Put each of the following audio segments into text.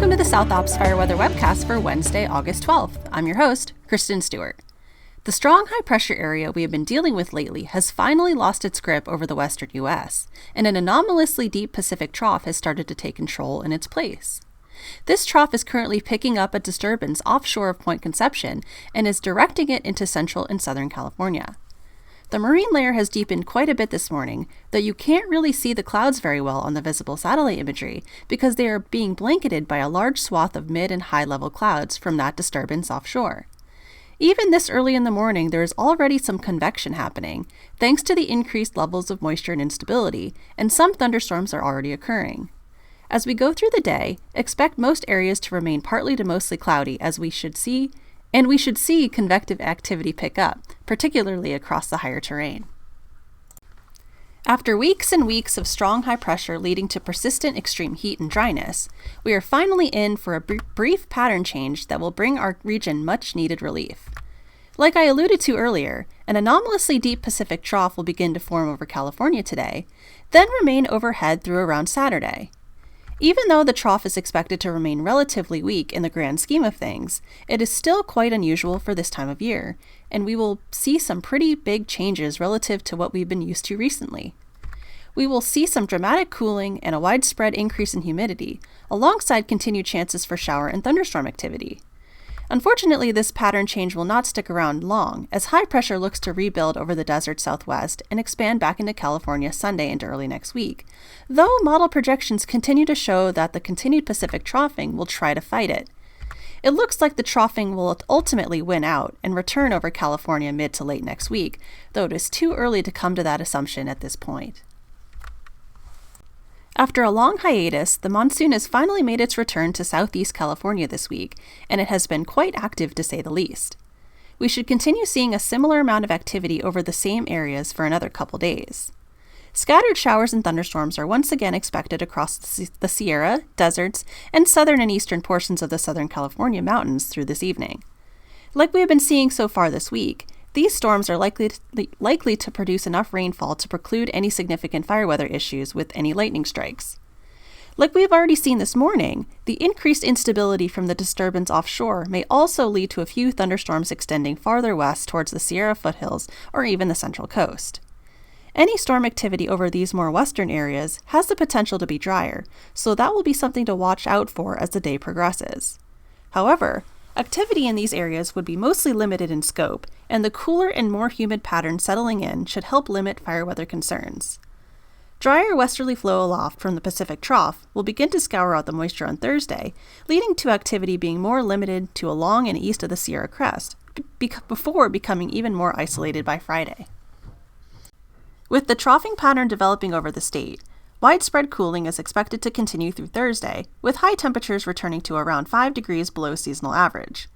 Welcome to the South Ops Fire Weather Webcast for Wednesday, August 12th. I'm your host, Kristen Stewart. The strong high-pressure area we have been dealing with lately has finally lost its grip over the western U.S., and an anomalously deep Pacific trough has started to take control in its place. This trough is currently picking up a disturbance offshore of Point Conception and is directing it into central and southern California. The marine layer has deepened quite a bit this morning, though you can't really see the clouds very well on the visible satellite imagery because they are being blanketed by a large swath of mid and high-level clouds from that disturbance offshore. Even this early in the morning, there is already some convection happening, thanks to the increased levels of moisture and instability, and some thunderstorms are already occurring. As we go through the day, expect most areas to remain partly to mostly cloudy as we should see convective activity pick up, particularly across the higher terrain. After weeks and weeks of strong high pressure leading to persistent extreme heat and dryness, we are finally in for a brief pattern change that will bring our region much needed relief. Like I alluded to earlier, an anomalously deep Pacific trough will begin to form over California today, then remain overhead through around Saturday. Even though the trough is expected to remain relatively weak in the grand scheme of things, it is still quite unusual for this time of year, and we will see some pretty big changes relative to what we've been used to recently. We will see some dramatic cooling and a widespread increase in humidity, alongside continued chances for shower and thunderstorm activity. Unfortunately, this pattern change will not stick around long, as high pressure looks to rebuild over the desert southwest and expand back into California Sunday into early next week, though model projections continue to show that the continued Pacific troughing will try to fight it. It looks like the troughing will ultimately win out and return over California mid to late next week, though it is too early to come to that assumption at this point. After a long hiatus, the monsoon has finally made its return to southeast California this week, and it has been quite active to say the least. We should continue seeing a similar amount of activity over the same areas for another couple days. Scattered showers and thunderstorms are once again expected across the Sierra, deserts, and southern and eastern portions of the Southern California mountains through this evening. Like we have been seeing so far this week, these storms are likely to produce enough rainfall to preclude any significant fire weather issues with any lightning strikes. Like we have already seen this morning, the increased instability from the disturbance offshore may also lead to a few thunderstorms extending farther west towards the Sierra foothills or even the central coast. Any storm activity over these more western areas has the potential to be drier, so that will be something to watch out for as the day progresses. However, activity in these areas would be mostly limited in scope, and the cooler and more humid pattern settling in should help limit fire weather concerns. Drier westerly flow aloft from the Pacific Trough will begin to scour out the moisture on Thursday, leading to activity being more limited to along and east of the Sierra Crest, before becoming even more isolated by Friday. With the troughing pattern developing over the state, widespread cooling is expected to continue through Thursday, with high temperatures returning to around 5 degrees below seasonal average.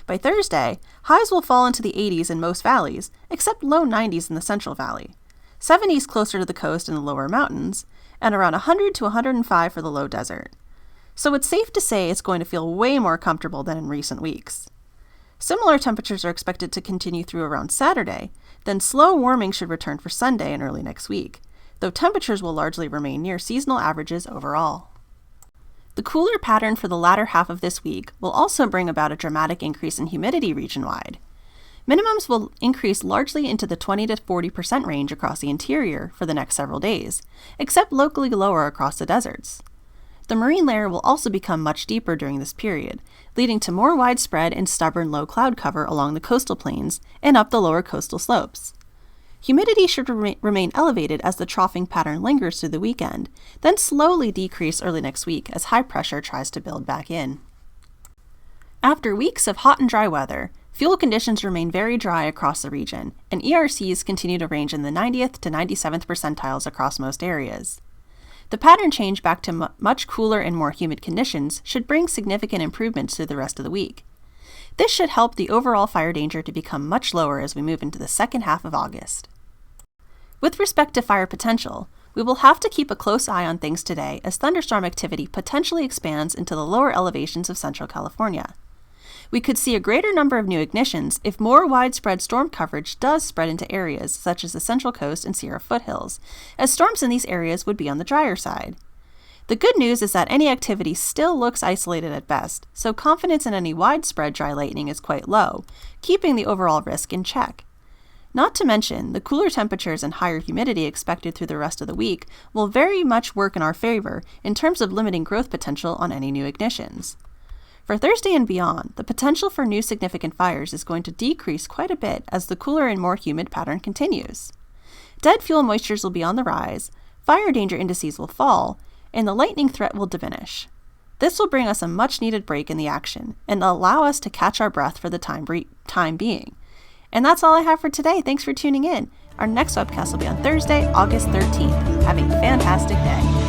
By Thursday, highs will fall into the 80s in most valleys, except low 90s in the Central Valley, 70s closer to the coast in the lower mountains, and around 100 to 105 for the low desert. So it's safe to say it's going to feel way more comfortable than in recent weeks. Similar temperatures are expected to continue through around Saturday, then slow warming should return for Sunday and early next week, though temperatures will largely remain near seasonal averages overall. The cooler pattern for the latter half of this week will also bring about a dramatic increase in humidity region-wide. Minimums will increase largely into the 20 to 40% range across the interior for the next several days, except locally lower across the deserts. The marine layer will also become much deeper during this period, leading to more widespread and stubborn low cloud cover along the coastal plains and up the lower coastal slopes. Humidity should remain elevated as the troughing pattern lingers through the weekend, then slowly decrease early next week as high pressure tries to build back in. After weeks of hot and dry weather, fuel conditions remain very dry across the region, and ERCs continue to range in the 90th to 97th percentiles across most areas. The pattern change back to much cooler and more humid conditions should bring significant improvements through the rest of the week. This should help the overall fire danger to become much lower as we move into the second half of August. With respect to fire potential, we will have to keep a close eye on things today as thunderstorm activity potentially expands into the lower elevations of Central California. We could see a greater number of new ignitions if more widespread storm coverage does spread into areas such as the Central Coast and Sierra foothills, as storms in these areas would be on the drier side. The good news is that any activity still looks isolated at best, so confidence in any widespread dry lightning is quite low, keeping the overall risk in check. Not to mention, the cooler temperatures and higher humidity expected through the rest of the week will very much work in our favor in terms of limiting growth potential on any new ignitions. For Thursday and beyond, the potential for new significant fires is going to decrease quite a bit as the cooler and more humid pattern continues. Dead fuel moistures will be on the rise, fire danger indices will fall, and the lightning threat will diminish. This will bring us a much-needed break in the action and allow us to catch our breath for the time being. And that's all I have for today. Thanks for tuning in. Our next webcast will be on Thursday, August 13th. Have a fantastic day.